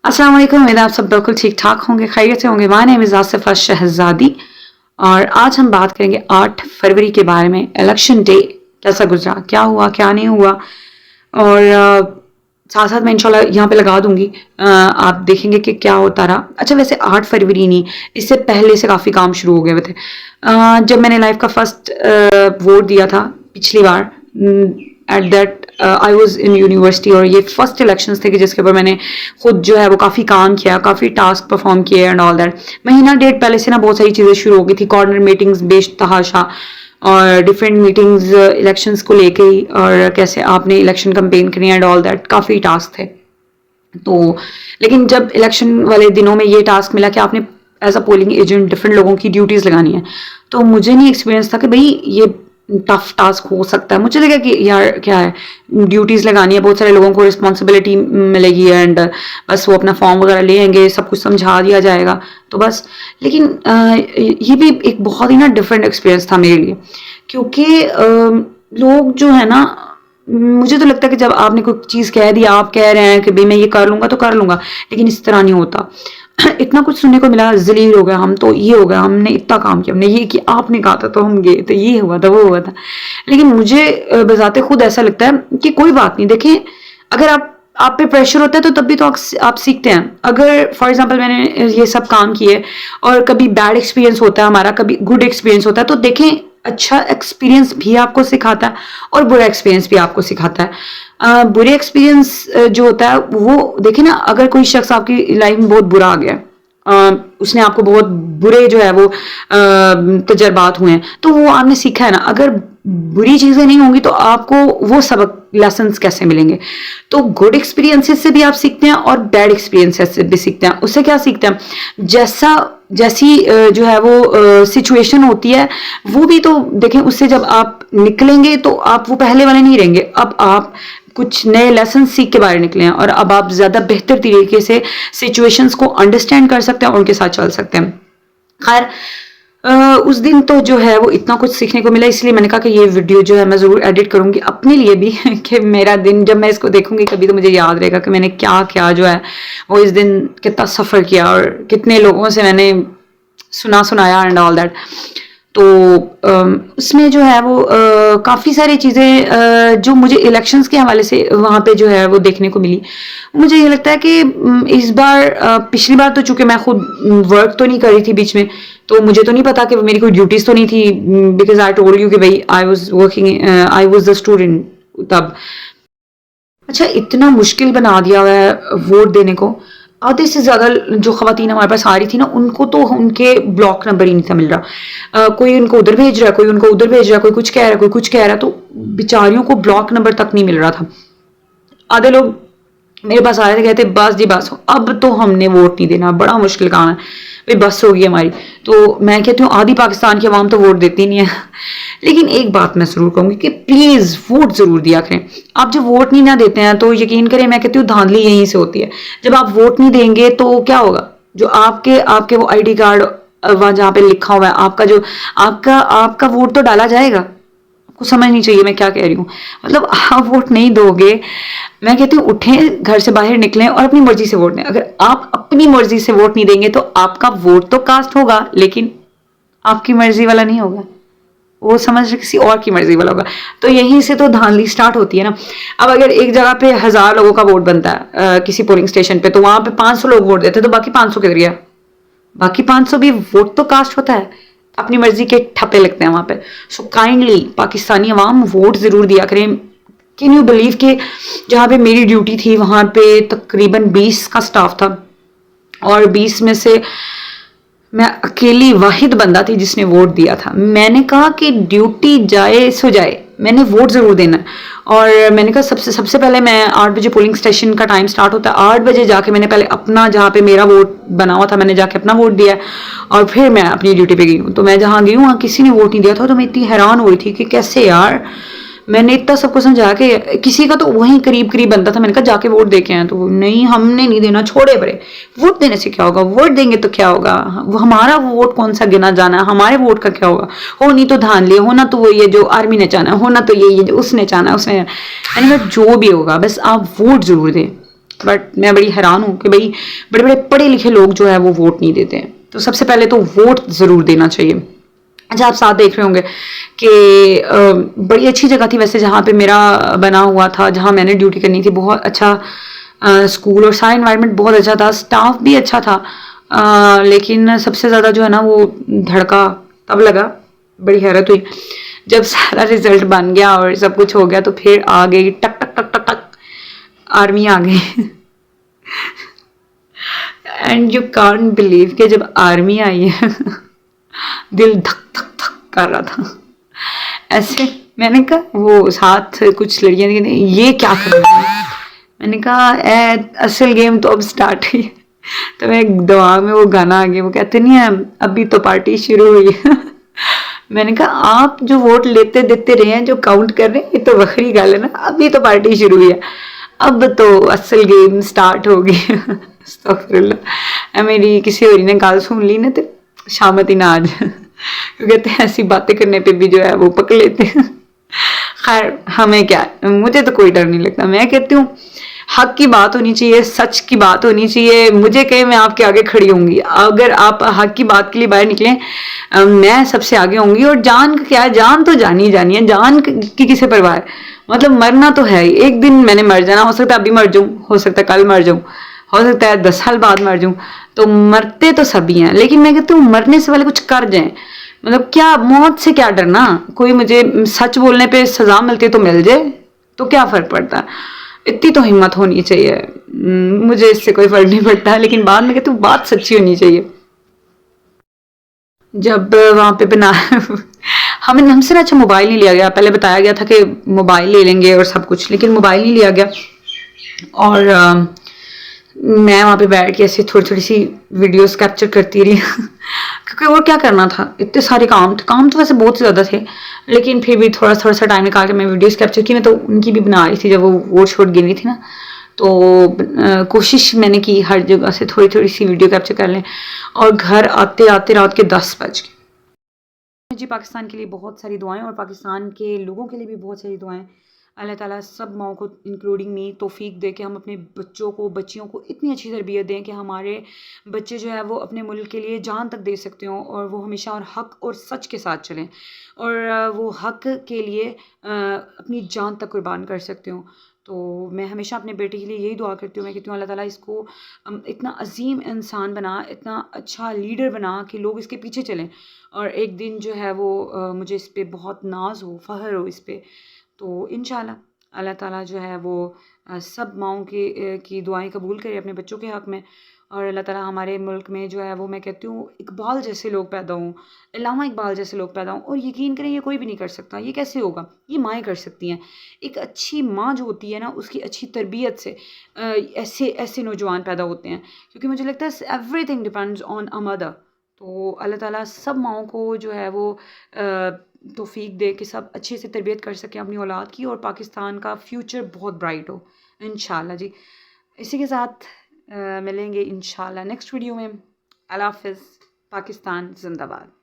अस्सलाम वालेकुम। उम्मीद है आप सब बिल्कुल ठीक ठाक होंगे, खैरियत से होंगे। माय नेम इज़ आसिफा शहजादी और आज हम बात करेंगे 8 फरवरी के बारे में। इलेक्शन डे कैसा गुजरा, क्या हुआ क्या नहीं हुआ, और साथ साथ मैं इंशाल्लाह यहाँ पे लगा दूंगी, आप देखेंगे कि क्या होता रहा। अच्छा, वैसे 8 फरवरी नहीं, इससे पहले से काफ़ी काम शुरू हो गए थे। जब मैंने लाइफ का फर्स्ट वोट दिया था पिछली बार, at that I was in university, और ये फर्स्ट इलेक्शंस थे कि जिसके ऊपर मैंने खुद जो है वो काफ़ी काम किया, काफ़ी टास्क परफॉर्म किए एंड ऑल दैट। महीना डेढ़ पहले से ना बहुत सारी चीज़ें शुरू हो गई थी, कॉर्नर मीटिंग्स बेतहाशा और डिफरेंट मीटिंग्स इलेक्शंस को लेके ही, और कैसे आपने इलेक्शन कंपेन करनी एंड ऑल दैट, काफ़ी टास्क थे। तो लेकिन जब इलेक्शन वाले दिनों में ये टास्क मिला कि आपने as a polling agent different लोगों की ड्यूटीज़ लगानी है, तो मुझे नहीं एक्सपीरियंस था कि भाई ये टफ टास्क हो सकता है। मुझे लगा कि यार क्या है, ड्यूटीज़ लगानी है, बहुत सारे लोगों को रिस्पॉन्सिबिलिटी मिलेगी एंड बस वो अपना फॉर्म वगैरह लेंगे, सब कुछ समझा दिया जाएगा तो बस। लेकिन ये भी एक बहुत ही ना डिफरेंट एक्सपीरियंस था मेरे लिए, क्योंकि लोग जो है ना, मुझे तो लगता है कि जब आपने कोई चीज़ कह दी, आप कह रहे हैं कि भाई मैं ये कर लूँगा तो कर लूँगा, लेकिन इस तरह नहीं होता। इतना कुछ सुनने को मिला, जलील हो गया हम तो, ये हो गया, हमने इतना काम किया, हमने ये किया, आपने कहा था तो हम गए, तो ये हुआ था वो हुआ था। लेकिन मुझे बजाते खुद ऐसा लगता है कि कोई बात नहीं, देखें अगर आप पे प्रेशर होता है तो तब भी तो आप सीखते हैं। अगर फॉर एग्जांपल मैंने ये सब काम किए और कभी बैड एक्सपीरियंस होता है हमारा, कभी गुड एक्सपीरियंस होता है, तो देखें अच्छा एक्सपीरियंस भी आपको सिखाता है और बुरा एक्सपीरियंस भी आपको सिखाता है। बुरे एक्सपीरियंस जो होता है वो देखें ना, अगर कोई शख्स आपकी लाइफ में बहुत बुरा आ गया, उसने आपको बहुत बुरे जो है वो तजर्बात हुए हैं, तो वो आपने सीखा है ना। अगर बुरी चीज़ें नहीं होंगी तो आपको वो सबक लेसन्स कैसे मिलेंगे। तो गुड एक्सपीरियंसेस से भी आप सीखते हैं और बैड एक्सपीरियंसेस से भी सीखते हैं। उससे क्या सीखते हैं, जैसी जो है वो सिचुएशन होती है, वो भी तो देखें, उससे जब आप निकलेंगे तो आप वो पहले वाले नहीं रहेंगे। अब आप कुछ नए लेसन सीख के बाहर निकले हैं और अब आप ज़्यादा बेहतर तरीके से सिचुएशंस को अंडरस्टैंड कर सकते हैं और उनके साथ चल सकते हैं। खैर, उस दिन तो जो है वो इतना कुछ सीखने को मिला, इसलिए मैंने कहा कि ये वीडियो जो है मैं ज़रूर एडिट करूँगी अपने लिए भी कि मेरा दिन जब मैं इसको देखूँगी कभी तो मुझे याद रहेगा कि मैंने क्या क्या जो है वो इस दिन कितना सफ़र किया और कितने लोगों से मैंने सुनाया एंड ऑल दैट। तो उसमें जो है वो काफ़ी सारी चीज़ें जो मुझे इलेक्शंस के हवाले से वहाँ पे जो है वो देखने को मिली। मुझे ये लगता है कि इस बार पिछली बार तो चूँकि मैं खुद वर्क तो नहीं कर रही थी बीच में, तो मुझे तो नहीं पता कि मेरी कोई ड्यूटीज़ तो नहीं थी, बिकॉज आई टोल्ड यू कि भाई I was working, I was the student तब। अच्छा, इतना मुश्किल बना दिया हुआ है वोट देने को। आधे से ज़्यादा जो ख़वातीन हमारे पास आ रही थी ना, उनको तो उनके ब्लॉक नंबर ही नहीं था मिल रहा। कोई उनको उधर भेज रहा है, कोई उनको उधर भेज रहा है, कोई कुछ कह रहा है, कोई कुछ कह रहा है, तो बेचारियों को ब्लॉक नंबर तक नहीं मिल रहा था। आधे लोग मेरे पास आ रहे थे, कहते बस जी बस, अब तो हमने वोट नहीं देना, बड़ा मुश्किल काम है भाई, बस हो गई हमारी। तो मैं कहती हूँ आधी पाकिस्तान की आवाम तो वोट देती नहीं है। लेकिन एक बात मैं ज़रूर कहूँगी कि प्लीज़ वोट ज़रूर दिया करें। आप जब वोट नहीं ना देते हैं तो यकीन करें, मैं कहती हूँ धांधली यहीं से होती है। जब आप वोट नहीं देंगे तो क्या होगा, जो आपके वो ID कार्ड वहाँ जहाँ पे लिखा हुआ है आपका, जो आपका वोट तो डाला जाएगा। आपको समझनी चाहिए मैं क्या कह रही हूँ। मतलब आप वोट नहीं दोगे, मैं कहती हूँ उठें, घर से बाहर निकलें और अपनी मर्जी से वोट दें। अगर आप अपनी मर्जी से वोट नहीं देंगे तो आपका वोट तो कास्ट होगा, लेकिन आपकी मर्जी वाला नहीं होगा, वो समझ किसी और की मर्जी वाला होगा। तो यहीं से तो धांधली स्टार्ट होती है ना। अब अगर एक जगह पे 1000 लोगों का वोट बनता है किसी पोलिंग स्टेशन पे, तो वहां पे 500 लोग वोट देते हैं, तो बाकी 500 किधर गया? बाकी 500 भी वोट तो कास्ट होता है, अपनी मर्जी के ठप्पे लगते हैं वहां पे। सो काइंडली पाकिस्तानी अवाम वोट जरूर दिया करें। कैन यू बिलीव कि जहाँ पे मेरी ड्यूटी थी वहां पे तकरीबन 20 का स्टाफ था और 20 में से मैं अकेली वाहिद बंदा थी जिसने वोट दिया था। मैंने कहा कि ड्यूटी जाए सो जाए, मैंने वोट ज़रूर देना। और मैंने कहा सबसे पहले मैं 8 बजे पोलिंग स्टेशन का टाइम स्टार्ट होता है, 8 बजे जाके मैंने पहले अपना, जहाँ पे मेरा वोट बना हुआ था, मैंने जाके अपना वोट दिया और फिर मैं अपनी ड्यूटी पे गई हूँ। तो मैं जहाँ गई हूँ वहाँ किसी ने वोट नहीं दिया था, तो मैं इतनी हैरान हो रही थी कि कैसे यार। मैंने इतना सबको समझा के, किसी का तो वहीं करीब बनता था, मैंने कहा जाके वोट दे के आए, तो नहीं हमने नहीं देना, छोड़े परे, वोट देने से क्या होगा, वोट देंगे तो क्या होगा, हमारा वोट कौन सा गिना जाना है, हमारे वोट का क्या होगा, हो नहीं तो धांधली, होना तो वो ये जो आर्मी ने चाहना है, होना तो ये जो उसने चाहना है उसने। मैंने कहा जो भी होगा बस आप वोट जरूर दें। बट मैं बड़ी हैरान हूँ कि भाई बड़े बड़े पढ़े लिखे लोग जो है वो वोट नहीं देते हैं। तो सबसे पहले तो वोट ज़रूर देना चाहिए। अच्छा, आप साथ देख रहे होंगे कि बड़ी अच्छी जगह थी वैसे जहाँ पे मेरा बना हुआ था, जहाँ मैंने ड्यूटी करनी थी। बहुत अच्छा स्कूल और सारा इन्वायरमेंट बहुत अच्छा था, स्टाफ भी अच्छा था। लेकिन सबसे ज़्यादा जो है ना वो धड़का तब लगा, बड़ी हैरत हुई जब सारा रिजल्ट बन गया और सब कुछ हो गया। तो फिर आ गई टक टक टक टक टक, आर्मी आ गई। एंड यू कांट बिलीव कि जब आर्मी आई है दिल धक धक धक कर रहा था ऐसे। मैंने कहा, वो साथ कुछ लड़कियां थी, ये क्या कर रही है? मैंने कहा असल गेम तो अब स्टार्ट हुई। तो मेरे दिमाग में वो गाना आ गया, वो कहते नहीं है अभी तो पार्टी शुरू हुई है। मैंने कहा आप जो वोट लेते देते रहे हैं, जो काउंट कर रहे हैं, ये तो वखरी गल है ना, अभी तो पार्टी शुरू हुई है, अब तो असल गेम स्टार्ट हो गई। अस्तगफिरुल्लाह, मेरी किसी और ने गाल सुन ली ना तो शामत ही ना आज। कहते हैं ऐसी बातें करने पे भी जो है वो पकड़ लेते हैं। खैर हमें क्या, मुझे तो कोई डर नहीं लगता। मैं कहती हूँ हक की बात होनी चाहिए, सच की बात होनी चाहिए। मुझे कहे मैं आपके आगे खड़ी होंगी, अगर आप हक की बात के लिए बाहर निकले मैं सबसे आगे होंगी। और जान का क्या है, जान तो जानी जानी है, जान की किसे परवाह है। मतलब मरना तो है ही, एक दिन मैंने मर जाना, हो सकता है अभी मर जाऊं, हो सकता है कल मर जाऊं, हो सकता है 10 साल बाद मर जाऊं। तो मरते तो सभी हैं, लेकिन मैं कहती हूँ मरने से पहले कुछ कर जाएं। मतलब क्या, मौत से क्या डरना, कोई मुझे सच बोलने पे सजा मिलती तो मिल जाए, तो क्या फर्क पड़ता है। इतनी तो हिम्मत होनी चाहिए। मुझे इससे कोई फर्क नहीं पड़ता, लेकिन बाद में कहती हूँ बात सच्ची होनी चाहिए। जब वहाँ पे बना हमें हमसे ना अच्छा मोबाइल नहीं लिया गया। पहले बताया गया था कि मोबाइल ले लेंगे और सब कुछ, लेकिन मोबाइल नहीं लिया गया। और मैं वहाँ पे बैठ के ऐसे थोड़ी थोड़ी सी वीडियोस कैप्चर करती रही। क्योंकि और क्या करना था, इतने सारे काम थे, काम तो वैसे बहुत ज़्यादा थे, लेकिन फिर भी थोड़ा थोड़ा सा टाइम निकाल के मैं वीडियोस कैप्चर की। मैं तो उनकी भी बना रही थी जब वो वोट शोट गिन रही थी ना, तो कोशिश मैंने की हर जगह से थोड़ी थोड़ी सी वीडियो कैप्चर कर लें। और घर आते आते रात के 10 बज गए। जी, पाकिस्तान के लिए बहुत सारी दुआएं और पाकिस्तान के लोगों के लिए भी बहुत सारी दुआएं। अल्लाह ताला सब माओ को इंक्लूडिंग मी तौफीक दे कि हम अपने बच्चों को, बच्चियों को इतनी अच्छी तरबियत दें कि हमारे बच्चे जो है वो अपने मुल्क के लिए जान तक दे सकते हों, और वो हमेशा और हक और सच के साथ चलें, और वो हक के लिए अपनी जान तक कुर्बान कर सकते हों। तो मैं हमेशा अपने बेटे के लिए यही दुआ करती हूँ। मैं कहती हूँ अल्लाह ताला इसको इतना अजीम इंसान बना, इतना अच्छा लीडर बना कि लोग इसके पीछे चलें, और एक दिन जो है वो मुझे इस पर बहुत नाज हो, फ़ख्र हो इस पर। तो इंशाल्लाह अल्लाह ताला जो है वो सब माओं की दुआएं कबूल करे अपने बच्चों के हक़ में। और अल्लाह ताला हमारे मुल्क में जो है वो, मैं कहती हूँ, इकबाल जैसे लोग पैदा हों, अल्लामा इकबाल जैसे लोग पैदा हों। और यकीन करें ये कोई भी नहीं कर सकता, ये कैसे होगा, ये माएँ कर सकती हैं। एक अच्छी माँ जो होती है ना, उसकी अच्छी तरबियत से ऐसे ऐसे नौजवान पैदा होते हैं। क्योंकि मुझे लगता है everything depends on a mother. तो अल्लाह ताला सब माओं को जो है वो तौफीक दे कि सब अच्छे से तरबियत कर सकें अपनी औलाद की, और पाकिस्तान का फ्यूचर बहुत ब्राइट हो इंशाल्लाह जी। इसी के साथ मिलेंगे इंशाल्लाह नेक्स्ट वीडियो में। अल्लाह हाफ़िज़। पाकिस्तान जिंदाबाद।